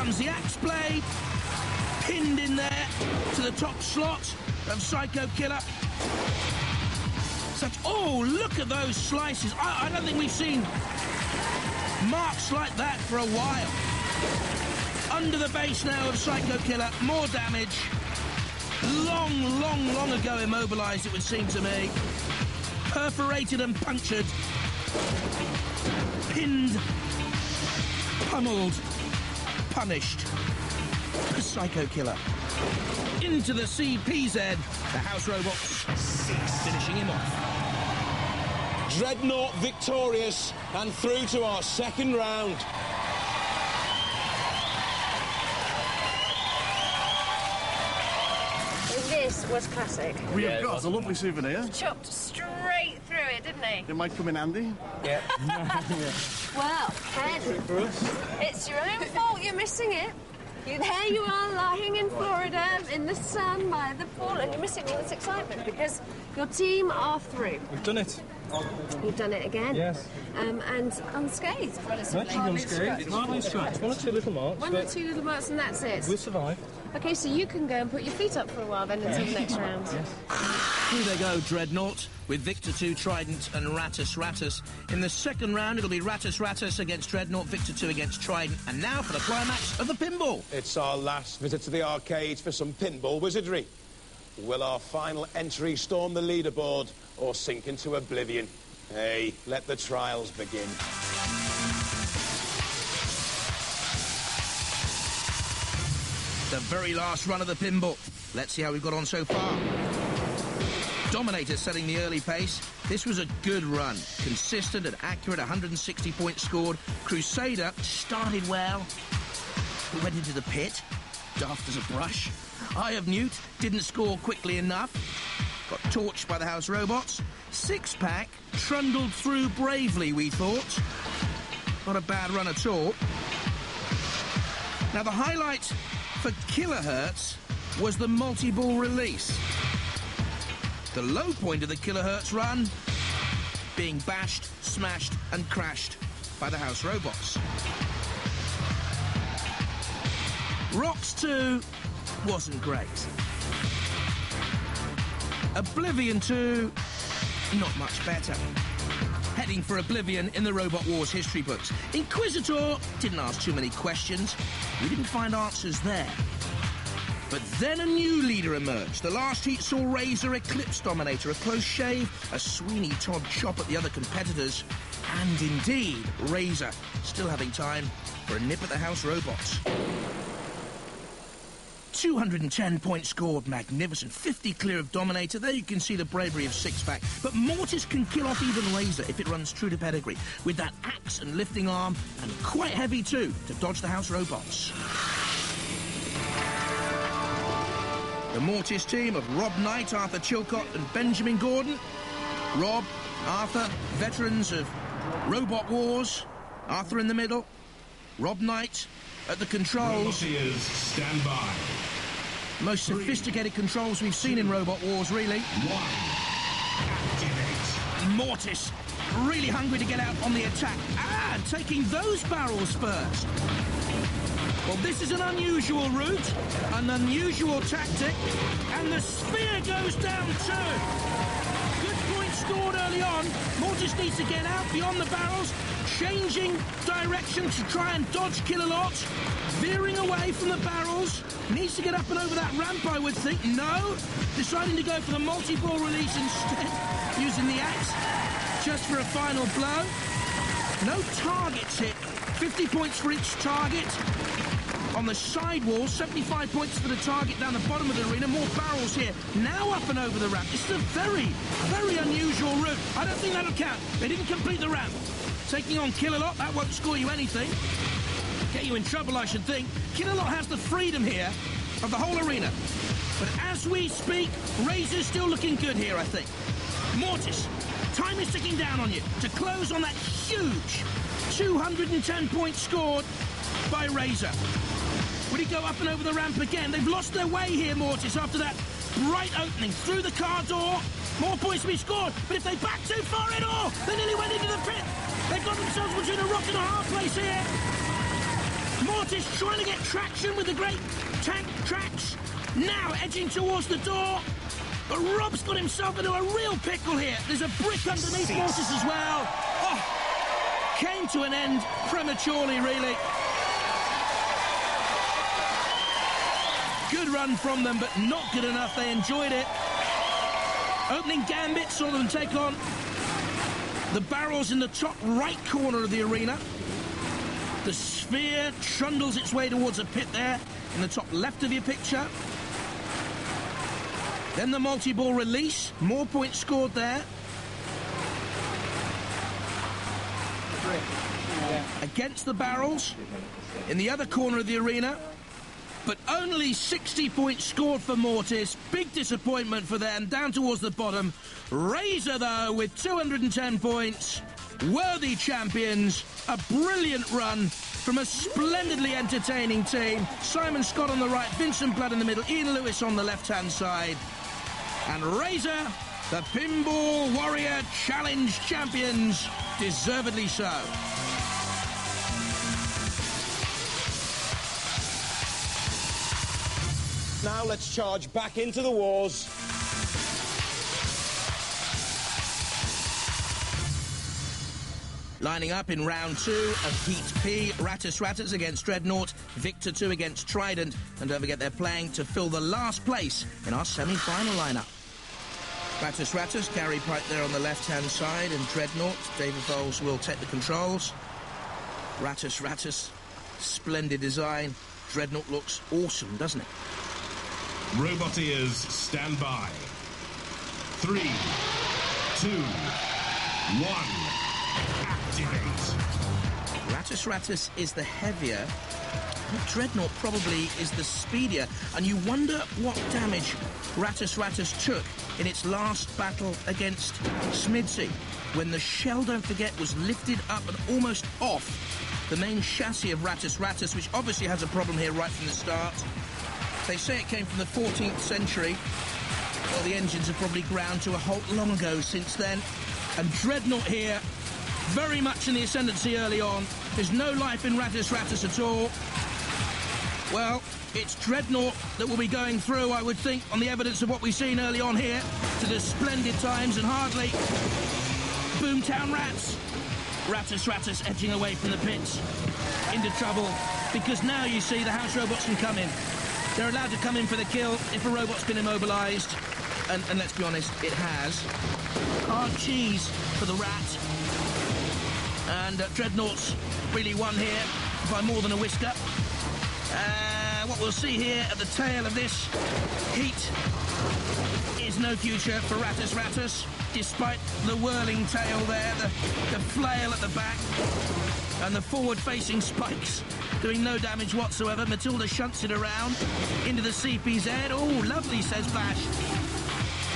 comes the axe blade, pinned in there to the top slot of Psychokiller. Oh, look at those slices. I don't think we've seen marks like that for a while. Under the base now of Psychokiller, more damage. Long ago immobilised, it would seem to me. Perforated and punctured. Pinned. Pummeled. Punished. Psychokiller. Into the CPZ. The House Robots finishing him off. Dreadnought victorious and through to our second round. This was classic. We have got a lovely souvenir. Chopped straight through it, didn't he? It might come in handy. Yeah. Well, Ken, it's your own fault you're missing it. There you are, lying in Florida, in the sun, by the pool, and you're missing all this excitement because your team are through. We've done it. You've done it again. Yes. And unscathed, relatively. Actually unscathed. Hardly scratched. One or two little marks. One or two little marks and that's it. We'll survive. OK, so you can go and put your feet up for a while then until the next round. Yes. Here they go, Dreadnought, with Victor 2, Trident and Rattus Rattus. In the second round, it'll be Rattus Rattus against Dreadnought, Victor 2 against Trident. And now for the climax of the pinball. It's our last visit to the arcade for some pinball wizardry. Will our final entry storm the leaderboard or sink into oblivion? Hey, let the trials begin. The very last run of the pinball. Let's see how we've got on so far. Dominator setting the early pace. This was a good run. Consistent and accurate, 160 points scored. Crusader started well. He went into the pit. Daft as a brush. Eye of Newt didn't score quickly enough. Got torched by the House Robots. Six-pack trundled through bravely, we thought. Not a bad run at all. Now, the highlight for Kilohertz was the multi-ball release. The low point of the Kilohertz run being bashed, smashed and crashed by the House Robots. Rocks 2 wasn't great. Oblivion 2, not much better. Heading for Oblivion in the Robot Wars history books. Inquisitor didn't ask too many questions. We didn't find answers there. But then a new leader emerged. The last heat saw Razor eclipse Dominator, a close shave, a Sweeney Todd chop at the other competitors. And indeed, Razor still having time for a nip at the House Robots. 210 points scored, magnificent. 50 clear of Dominator. There you can see the bravery of Six-Pack. But Mortis can kill off even Razor if it runs true to pedigree, with that axe and lifting arm, and quite heavy too, to dodge the House Robots. The Mortis team of Rob Knight, Arthur Chilcott and Benjamin Gordon. Rob, Arthur, veterans of Robot Wars. Arthur in the middle. Rob Knight at the controls. Robotiers, stand by. Most sophisticated controls we've seen in Robot Wars, really. Activate. Mortis, really hungry to get out on the attack. And taking those barrels first. Well, this is an unusual route, an unusual tactic, and the sphere goes down too. Good points scored early on. Mortis needs to get out beyond the barrels, changing direction to try and dodge Killalot, veering away from the barrels. Needs to get up and over that ramp, I would think. No, deciding to go for the multi-ball release instead, using the axe just for a final blow. No targets hit. 50 points for each target. On the side wall, 75 points for the target down the bottom of the arena. More barrels here. Now up and over the ramp. This is a very, very unusual route. I don't think that'll count. They didn't complete the ramp. Taking on Killalot, that won't score you anything. Get you in trouble, I should think. Killalot has the freedom here of the whole arena. But as we speak, Razor's still looking good here, I think. Mortis, time is ticking down on you to close on that huge 210 points scored by Razor. Would he go up and over the ramp again? They've lost their way here, Mortis, after that bright opening through the car door. More points to be scored, but if they back too far in, they nearly went into the pit. They've got themselves between a rock and a hard place here. More Mortis trying to get traction with the great tank tracks. Now edging towards the door. But Rob's got himself into a real pickle here. There's a brick underneath Mortis as well. Oh, came to an end prematurely, really. Good run from them, but not good enough. They enjoyed it. Opening gambit saw them take on the barrels in the top right corner of the arena. The sphere trundles its way towards a pit there in the top left of your picture. Then the multi-ball release. More points scored there. Against the barrels in the other corner of the arena. But only 60 points scored for Mortis. Big disappointment for them, down towards the bottom. Razor, though, with 210 points. Worthy champions. A brilliant run from a splendidly entertaining team. Simon Scott on the right, Vincent Blood in the middle, Ian Lewis on the left-hand side. And Razor, the Pinball Warrior Challenge champions, deservedly so. Now let's charge back into the wars. Lining up in round 2 of Heat P, Rattus Rattus against Dreadnought, Victor 2 against Trident, and don't forget they're playing to fill the last place in our semi-final lineup. Rattus Rattus, Gary Pike there on the left-hand side, and Dreadnought, David Bowles will take the controls. Rattus Rattus, splendid design. Dreadnought looks awesome, doesn't it? Roboteers, stand by. 3, 2, 1. Activate. Rattus Rattus is the heavier, and Dreadnought probably is the speedier, and you wonder what damage Rattus Rattus took in its last battle against SMIDSY, when the shell, don't forget, was lifted up and almost off the main chassis of Rattus Rattus, which obviously has a problem here right from the start. They say it came from the 14th century. Well, the engines have probably ground to a halt long ago since then. And Dreadnought here, very much in the ascendancy early on. There's no life in Rattus Rattus at all. Well, it's Dreadnought that will be going through, I would think, on the evidence of what we've seen early on here, to the splendid times, and hardly Boomtown Rats. Rattus Rattus edging away from the pits, into trouble, because now you see the house robots can come in. They're allowed to come in for the kill if a robot's been immobilised. And let's be honest, it has. Hard cheese for the rat. And Dreadnought's really won here by more than a whisker. What we'll see here at the tail of this heat is no future for Rattus Rattus, despite the whirling tail there, the flail at the back, and the forward-facing spikes doing no damage whatsoever. Matilda shunts it around into the CPZ. Oh, lovely, says Bash,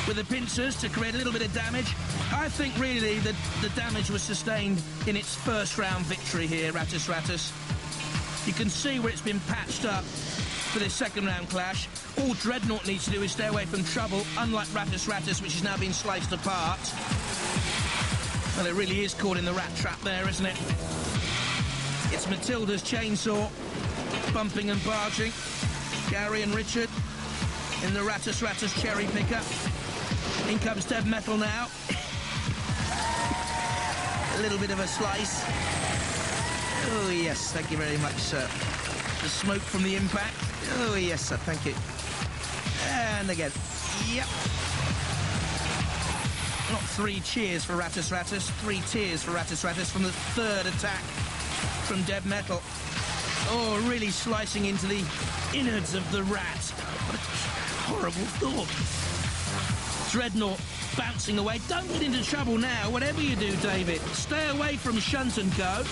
with the pincers to create a little bit of damage. I think really the damage was sustained in its first round victory here, Rattus Rattus. You can see where it's been patched up for this second round clash. All Dreadnought needs to do is stay away from trouble, unlike Rattus Rattus, which has now been sliced apart. Well, it really is caught in the rat trap there, isn't it? It's Matilda's chainsaw, bumping and barging. Gary and Richard in the Rattus Rattus cherry picker. In comes Dev Metal now. A little bit of a slice. Oh, yes, thank you very much, sir. The smoke from the impact. Oh, yes, sir, thank you. And again. Yep. Not 3 cheers for Rattus Rattus, 3 tears for Rattus Rattus from the third attack from Dev Metal. Oh, really slicing into the innards of the rat. What a horrible thought. Dreadnought bouncing away. Don't get into trouble now, whatever you do, David. Stay away from Shunt and Go.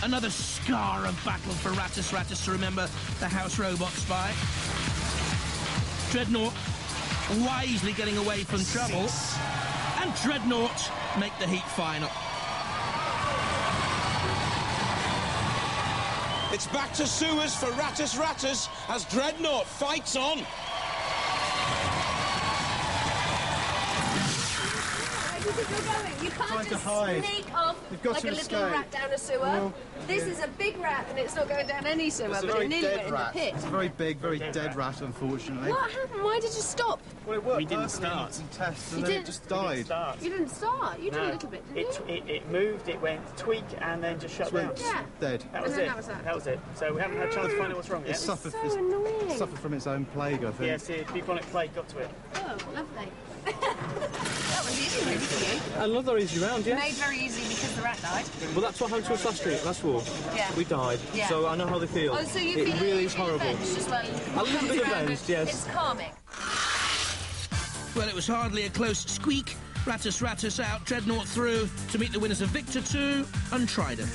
Another scar of battle for Rattus Rattus to remember the house robots by. Dreadnought wisely getting away from trouble. And Dreadnought make the heat final. It's back to sewers for Rattus Rattus as Dreadnought fights on. Where do you think you're going? You can't have to sneak off like a little rat down a sewer. This is a big rat, and it's not going down any sewer, but it nearly went in the pit. It's a very big, very dead rat, unfortunately. What happened? Why did you stop? Well, it worked. We didn't start. Some tests, and You then didn't- it just died. You didn't start. You did a little bit, didn't you? It moved, it went tweak, and then just shut down. Yeah. Dead. That was And then it. that was that. That was it. So we haven't had a chance to find out what's wrong yet. It's suffered, so annoying. suffered from its own plague, I think. Yes, the bubonic plague got to it. Oh, lovely. That was easy, really, for you. I love that easy round, yeah. Made very easy because the rat died. Well, that's what happened to us last war. Yeah. We died, Yeah. so I know how they feel. Oh, so you it feel really is horrible. avenged as well. A little bit avenged, yes. It's calming. Well, it was hardly a close squeak. Rattus Rattus out, Dreadnought through to meet the winners of Victor 2 and Trident.